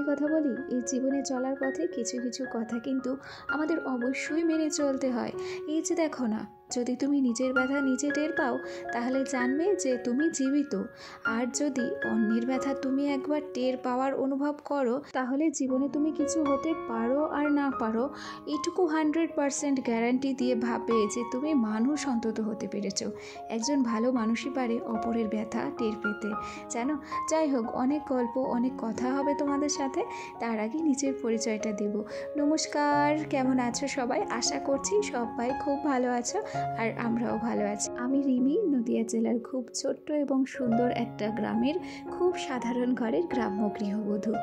কথা বলি, এই জীবনে চলার পথে কিছু কিছু কথা কিন্তু আমাদের অবশ্যই মেনে চলতে হয়। এই যে দেখো না, যদি তুমি নিজের ব্যথা নিজে টের পাও তাহলে জানবে যে তুমি জীবিত। আর যদি অন্যের ব্যথা তুমি একবার টের পাওয়ার অনুভব করো তাহলে জীবনে তুমি কিছু হতে পারো আর না পারো, এটুকু 100% গ্যারান্টি দিয়ে ভাববে যে তুমি মানুষ অন্তত হতে পেরেছো। একজন ভালো মানুষই পারে অপরের ব্যথা টের পেতে, জানো। যাই হোক, অনেক গল্প অনেক কথা হবে তোমাদের সাথে, তার আগে নিজের পরিচয়টা দেব। নমস্কার, কেমন আছো সবাই? আশা করছি সবাই খুব ভালো আছো আর আমরাও ভালো আছি। আমি রিমি, নদিয়া জেলার খুব ছোট্ট এবং সুন্দর একটা গ্রামের খুব সাধারণ ঘরের গ্রাম্য গৃহবধূ।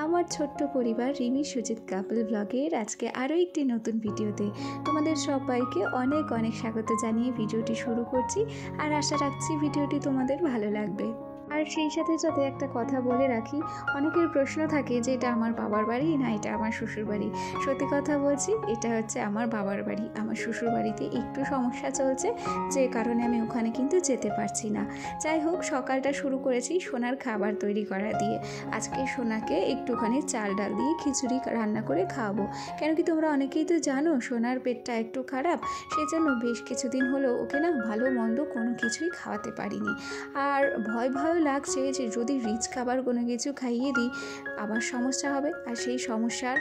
আমার ছোট্ট পরিবার রিমি সুজিত কাপল ব্লগের আজকে আরও একটি নতুন ভিডিওতে তোমাদের সবাইকে অনেক অনেক স্বাগত জানিয়ে ভিডিওটি শুরু করছি। আর আশা রাখছি ভিডিওটি তোমাদের ভালো লাগবে। আর সেই সাথে সাথে একটা কথা বলে রাখি, অনেকের প্রশ্ন থাকে যে এটা আমার বাবার বাড়ি না এটা আমার শ্বশুর বাড়ি। সত্যি কথা বলছি, এটা হচ্ছে আমার বাবার বাড়ি। আমার শ্বশুর বাড়িতে একটু সমস্যা চলছে, যে কারণে আমি ওখানে কিন্তু যেতে পারছি না। যাই হোক, সকালটা শুরু করেছি সোনার খাবার তৈরি করা দিয়ে। আজকে সোনাকে একটুখানি চাল ডাল দিয়ে খিচুড়ি রান্না করে খাওয়াবো। কেন কি তোমরা অনেকেই তো জানো সোনার পেটটা একটু খারাপ, সেজন্য বেশ কিছুদিন হলো ওকে না ভালো মন্দ কোনো কিছুই খাওয়াতে পারিনি। আর ভয় লাগছে যে যদি রিচ খাবার কোনো কিছু খাইয়ে দিই আবার সমস্যা হবে, আর সেই সমস্যার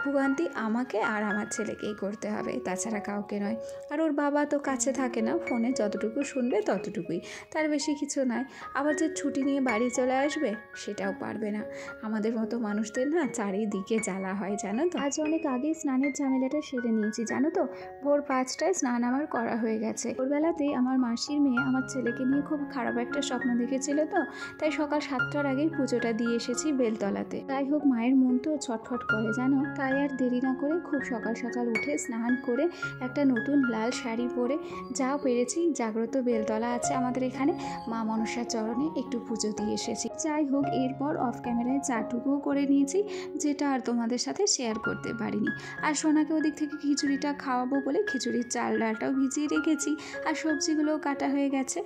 ভোগান্তি আমাকে আর আমার ছেলেকেই করতে হবে, তাছাড়া কাউকে নয়। আর ওর বাবা তো কাছে থাকে না, ফোনে যতটুকু শুনবে ততটুকুই, তার বেশি কিছু নয়। আবার যে ছুটি নিয়ে বাড়ি চলে আসবে সেটাও পারবে না। আমাদের মতো মানুষদের না চারিদিকে জ্বালা হয়, জানো তো। আজ অনেক আগেই স্নানের ঝামেলাটা সেরে নিয়েছি, জানো তো। ভোর 5টায় স্নান আমার করা হয়ে গেছে। ভোরবেলাতেই আমার মাসির মেয়ে আমার ছেলেকে নিয়ে খুব খারাপ একটা স্বপ্ন দেখেছিল, তো তাই সকাল 7টার আগেই পুজোটা দিয়ে এসেছি বেলতলাতে। যাই হোক, মায়ের মন তো ছটফট করে, জানো। তাই আর দেরি না করে খুব সকাল সকাল উঠে স্নান করে একটা নতুন লাল শাড়ি পরে যা পেরেছি, জাগ্রত বেলতলা আছে আমাদের এখানে, মা মনসার চরণে একটু পুজো দিয়ে এসেছি। যাই হোক, এরপর অফ ক্যামেরায় চাটুকুও করে নিয়েছি, যেটা আর তোমাদের সাথে শেয়ার করতে পারিনি। আর সোনাকে ওদিক থেকে খিচুড়িটা খাওয়াবো বলে খিচুড়ির চাল ডালটাও ভিজিয়ে রেখেছি, আর সবজিগুলোও কাটা হয়ে গেছে।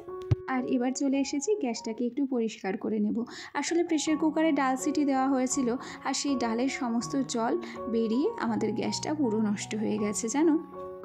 আর এবার চলে এসেছি গ্যাসটাকে একটু পরিষ্কার করে নেব। আসলে প্রেসার কুকারে ডাল সিটি দেওয়া হয়েছিল, আর সেই ডালের সমস্ত জল বেরিয়ে আমাদের গ্যাসটা পুরো নষ্ট হয়ে গেছে, জানো।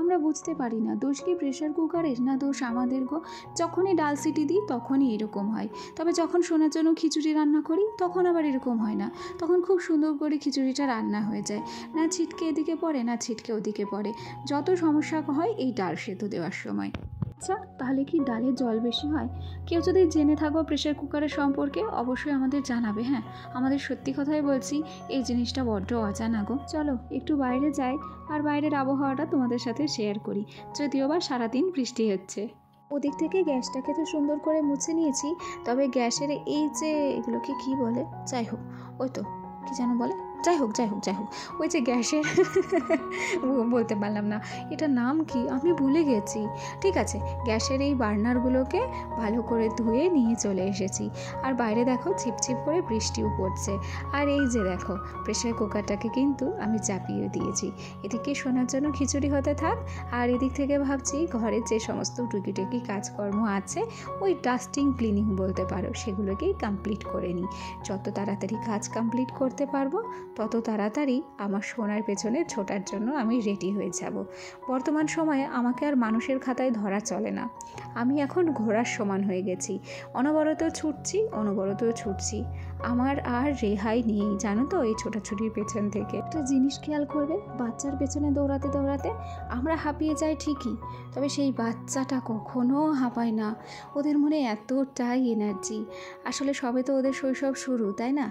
আমরা বুঝতে পারি না দোষ কি প্রেসার কুকারের না দোষ আমাদের গো। যখনই ডাল সিটি দিই তখনই এরকম হয়, তবে যখন সোনার জন্য খিচুড়ি রান্না করি তখন আবার এরকম হয় না। তখন খুব সুন্দর করে খিচুড়িটা রান্না হয়ে যায়, না ছিটকে এদিকে পড়ে না ছিটকে ওদিকে পড়ে। যত সমস্যা হয় এই ডাল সেদ্ধ দেওয়ার সময়। আচ্ছা, তাহলে কি ডালে জল বেশি হয়? কেউ যদি জেনে থাকো প্রেসার কুকারের সম্পর্কে অবশ্যই আমাদের জানাবে। হ্যাঁ, আমাদের সত্যি কথাই বলছি, এই জিনিসটা বড্ড অজানা গো। চলো একটু বাইরে যাই আর বাইরের আবহাওয়াটা তোমাদের সাথে শেয়ার করি, যদিও বা সারাদিন বৃষ্টি হচ্ছে। ওদিক থেকে গ্যাসটাকে তো সুন্দর করে মুছে নিয়েছি, তবে গ্যাসের এই যে এগুলোকে কি বলে, যাই হোক, ওই তো কি যেন বলে, যাই হোক ওই যে গ্যাসের বলতে পারলাম না, এটা নাম কি আমি ভুলে গেছি। ঠিক আছে, গ্যাসের এই বার্নারগুলোকে ভালো করে ধুয়ে নিয়ে চলে এসেছি। আর বাইরে দেখো ছিপছিপ করে বৃষ্টিও পড়ছে। আর এই যে দেখো প্রেসার কুকারটাকে কিন্তু আমি চাপিয়ে দিয়েছি। এদিকে শোনার জন্য খিচুড়ি হতে থাক, আর এদিক থেকে ভাবছি ঘরের যে সমস্ত টুকিটাকি কাজকর্ম আছে, ওই ডাস্টিং ক্লিনিং বলতে পারো, সেগুলোকেই কমপ্লিট করে নিই। যত তাড়াতাড়ি কাজ কমপ্লিট করতে পারবো তত তাড়াতাড়ি আমার সোনার পেছনে ছোটার জন্য আমি রেডি হয়ে যাব। বর্তমান সময়ে আমাকে আর মানুষের খাতায় ধরা চলে না, আমি এখন ঘোড়ার সমান হয়ে গেছি। অনবরত ছুটছি, আমার আর রেহাই নেই, জানো তো। এই ছোটাছুটির পেছন থেকে একটা জিনিস খেয়াল করবে, বাচ্চার পেছনে দৌড়াতে দৌড়াতে আমরা হাঁপিয়ে যাই ঠিকই, তবে সেই বাচ্চাটা কখনো হাঁপায় না। ওদের মনে এতটাই এনার্জি, আসলে সবে তো ওদের শৈশব শুরু, তাই না?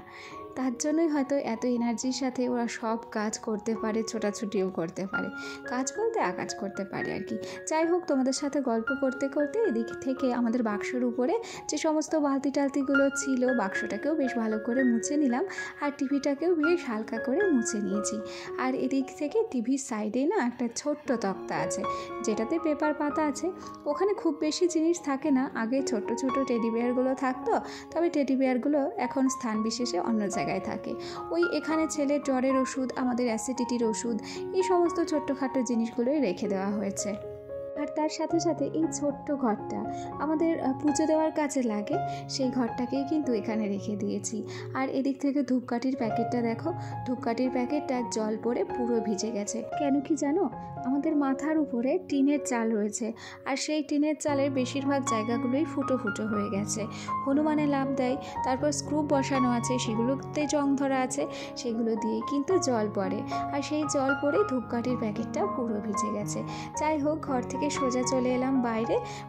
তার জন্যই হয়তো এত এনার্জির সাথে ওরা সব কাজ করতে পারে, ছোটাছুটিও করতে পারে, কাজ বলতে আকাজ করতে পারে আর কি। যাই হোক, তোমাদের সাথে গল্প করতে করতে এদিক থেকে আমাদের বাক্সর উপরে যে সমস্ত বালতি টালতিগুলো ছিল, বাক্সটাকেও বেশ ভালো করে মুছে নিলাম, আর টিভিটাকেও বেশ হালকা করে মুছে নিয়েছি। আর এদিক থেকে টিভির সাইডে না একটা ছোট্ট তক্তা আছে, যেটাতে পেপার পাতা আছে। ওখানে খুব বেশি জিনিস থাকে না, আগে ছোট ছোট টেডি বিয়ারগুলো থাকতো, তবে টেডি বিয়ারগুলো এখন স্থান বিশেষে অন্য জায়গায় থাকে। ওই এখানে ছেলের জ্বরের ওষুধ, আমাদের অ্যাসিডিটির ওষুধ, এই সমস্ত ছোট্টখাটো জিনিসগুলোই রেখে দেওয়া হয়েছে। আর তার সাথে সাথে এই ছোট্ট ঘরটা আমাদের পুজো দেওয়ার কাজে লাগে, সেই ঘরটাকেই কিন্তু এখানে রেখে দিয়েছি। আর এদিক থেকে ধূপকাঠির প্যাকেটটা দেখো, ধূপকাঠির প্যাকেটটা জল পড়ে পুরো ভিজে গেছে। কেন কি জানো, আমাদের মাথার উপরে টিনের চাল রয়েছে, আর সেই টিনের চালের বেশিরভাগ জায়গাগুলোই ফুটো ফুটো হয়ে গেছে। হনুমানে লাফ দেয়, তারপর স্ক্রু বসানো আছে, সেগুলোতে জং ধরা আছে, সেগুলো দিয়ে কিন্তু জল পড়ে, আর সেই জল পড়ে ধূপকাঠির প্যাকেটটা পুরো ভিজে গেছে। যাই হোক, ঘর থেকে সোজা চলে এলাম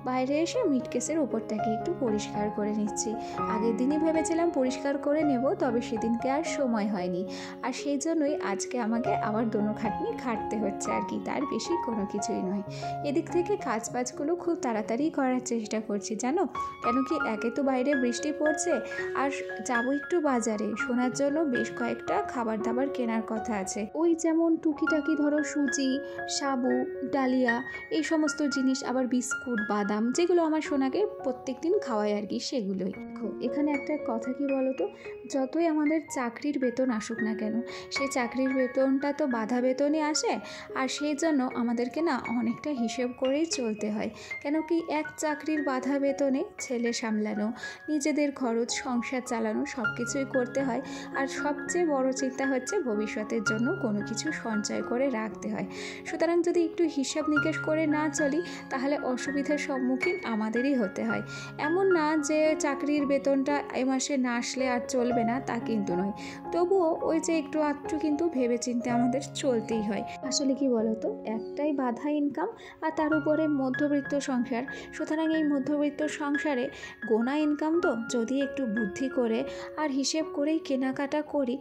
বাইরে এসে মিটকেসের উপরটাকে একটু পরিষ্কার করে নিচ্ছি। আগের দিনই ভেবেছিলাম পরিষ্কার করে নেব, তবে সেদিনকে আর সময় হয়নি, আর সেই জন্যই আজকে আমাকে আবার দোনো খাটনি খাটতে হচ্ছে আর কি, তার বেশি কোনো কিছুই নয়। এদিক থেকে কাজবাজগুলো খুব তাড়াতাড়ি করার চেষ্টা করছি জানো, কেন কি একে তো বাইরে বৃষ্টি পড়ছে, আর যাবো একটু বাজারে, শোনার জন্য বেশ কয়েকটা খাবার দাবার কেনার কথা আছে। ওই যেমন টুকিটাকি ধরো সুজি, সাবু, ডালিয়া, এই সমস্ত জিনিস, আবার বিস্কুট, বাদাম, যেগুলো আমার সোনাকে প্রত্যেক দিন খাওয়াই আর কি, সেগুলোই। দেখো এখানে একটা কথা কি বলো তো, যতই আমাদের চাকরির বেতন আসুক না কেন, সেই চাকরির বেতনটা তো বাধা বেতনই আসে, আর সেই জন্য আমাদেরকে না অনেকটা হিসেব করেই চলতে হয়। কেন কি এক চাকরির বাধা বেতনে ছেলে সামলানো, নিজেদের খরচ, সংসার চালানো সব কিছুই করতে হয়, আর সবচেয়ে বড় চিন্তা হচ্ছে ভবিষ্যতের জন্য কোনো কিছু সঞ্চয় করে রাখতে হয়। সুতরাং যদি একটু হিসাব নিকেশ করে না চলি, তাহলে অসুবিধার সম্মুখীন আমাদেরই হতে হয়। এমন না যে চাকরির বেতনটা এ মাসে না আসলে আর চলবে না, তা কিন্তু নয়, তবুও ওই যে একটু আধটু কিন্তু ভেবেচিন্তে আমাদের চলতেই হয়। আসলে কি বলতো, একটাই বাধা ইনকাম, আর তার উপরে মধ্যবিত্ত সংসার। সুতরাং এই মধ্যবিত্ত সংসারে গোনা ইনকাম তো যদি একটু বুদ্ধি করে আর হিসেব করেই কেনাকাটা করি,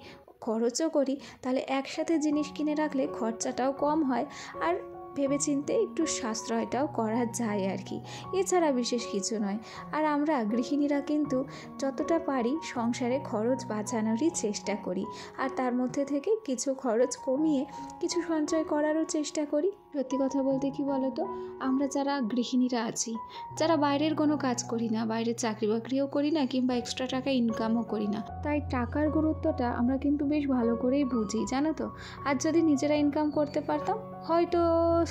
খরচও করি, তাহলে একসাথে জিনিস কিনে রাখলে খরচাটাও কম হয়, আর ভেবেচিন্তে একটু সাশ্রয়টাও করা যায় আর কি, এছাড়া বিশেষ কিছু নয়। আর আমরা গৃহিণীরা কিন্তু যতটা পারি সংসারে খরচ বাঁচানোরই চেষ্টা করি, আর তার মধ্যে থেকে কিছু খরচ কমিয়ে কিছু সঞ্চয় করারও চেষ্টা করি। সত্যি কথা বলতে কি বলতো, আমরা যারা গৃহিণীরা আছি, যারা বাইরের কোনো কাজ করি না, বাইরের চাকরি বাকরিও করি না, কিংবা এক্সট্রা টাকা ইনকামও করি না, তাই টাকার গুরুত্বটা আমরা কিন্তু বেশ ভালো করেই বুঝি জানো তো। আর যদি নিজেরা ইনকাম করতে পারতাম, হয়তো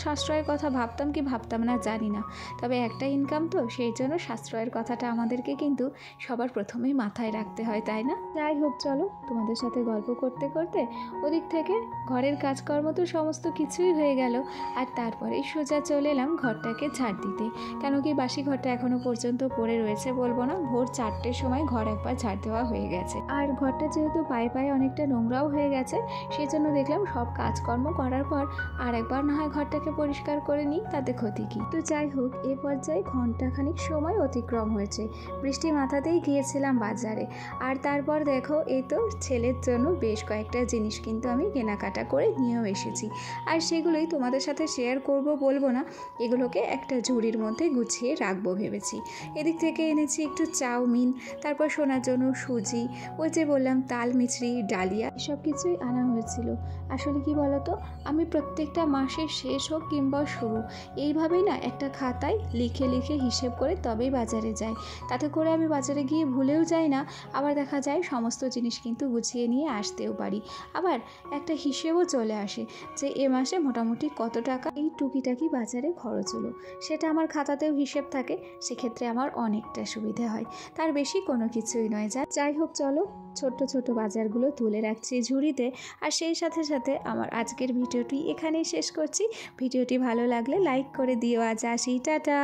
সাশ্রয়ের কথা ভাবতাম কি ভাবতাম না জানি না, তবে একটা ইনকাম তো, সেই জন্য সাশ্রয়ের কথাটা আমাদেরকে কিন্তু সবার প্রথমেই মাথায় রাখতে হয়, তাই না? যাই হোক, চলো তোমাদের সাথে গল্প করতে করতে ওদিক থেকে ঘরের কাজকর্ম তো সমস্ত কিছুই হয়ে গেল, আর তারপরেই সোজা চলে এলাম ঘরটাকে ঝাড় দিতে। কেন কি বাসি ঘরটা এখনো পর্যন্ত পড়ে রয়েছে, বলবো না, ভোর 4টের সময় ঘর একবার ঝাড় দেওয়া হয়ে গেছে, আর ঘরটা যেহেতু পায়ে পায়ে অনেকটা নোংরাও হয়ে গেছে, সেই জন্য দেখলাম সব কাজকর্ম করার পর আর একবার না হয় ঘরটাকে পরিষ্কার করে নিই, তাতে ক্ষতি কি। তো যাই হোক, এ পর্যায়ে ঘন্টাখানিক সময় অতিক্রম হয়েছে, বৃষ্টি মাথাতেই গিয়েছিলাম বাজারে, আর তারপর দেখো এই তো ছেলের জন্য বেশ কয়েকটা জিনিস কিন্তু আমি কেনাকাটা করে নিয়েও এসেছি, আর সেগুলোই তোমাদের সাথে শেয়ার করব, বলবো না, এগুলোকে একটা ঝুড়ির মধ্যে গুছিয়ে রাখবো ভেবেছি। এদিক থেকে এনেছি একটু চাউমিন, তারপর সোনার জন্য সুজি, ওই যে বললাম তাল মিছরি, ডালিয়া, সব কিছুই আনা হয়েছিল। আসলে কি বলতো, আমি প্রত্যেকটা মাসের শেষ হোক কিংবা শুরু, এইভাবেই না একটা খাতায় লিখে লিখে হিসেব করে তবেই বাজারে যাই, তাতে করে আমি বাজারে গিয়ে ভুলেও যাই না, আবার দেখা যায় সমস্ত জিনিস কিন্তু গুছিয়ে নিয়ে আসতেও পারি, আবার একটা হিসেবও চলে আসে যে এ মাসে মোটামুটি কত টাকা এই টুকিটাকি বাজারে খরচ হলো, সেটা আমার খাতাতেও হিসেব থাকে, সেক্ষেত্রে আমার অনেকটা সুবিধা হয়, তার বেশি কোনো কিছুই নয়। যাই হোক, চলো ছোট্ট ছোট বাজারগুলো তুলে রাখছি ঝুড়িতে, আর সেই সাথে সাথে আমার আজকের ভিডিওটি এখানেই শেষ করছি। ভিডিওটি ভালো লাগলে লাইক করে দিও। আজ আসি, টাটা।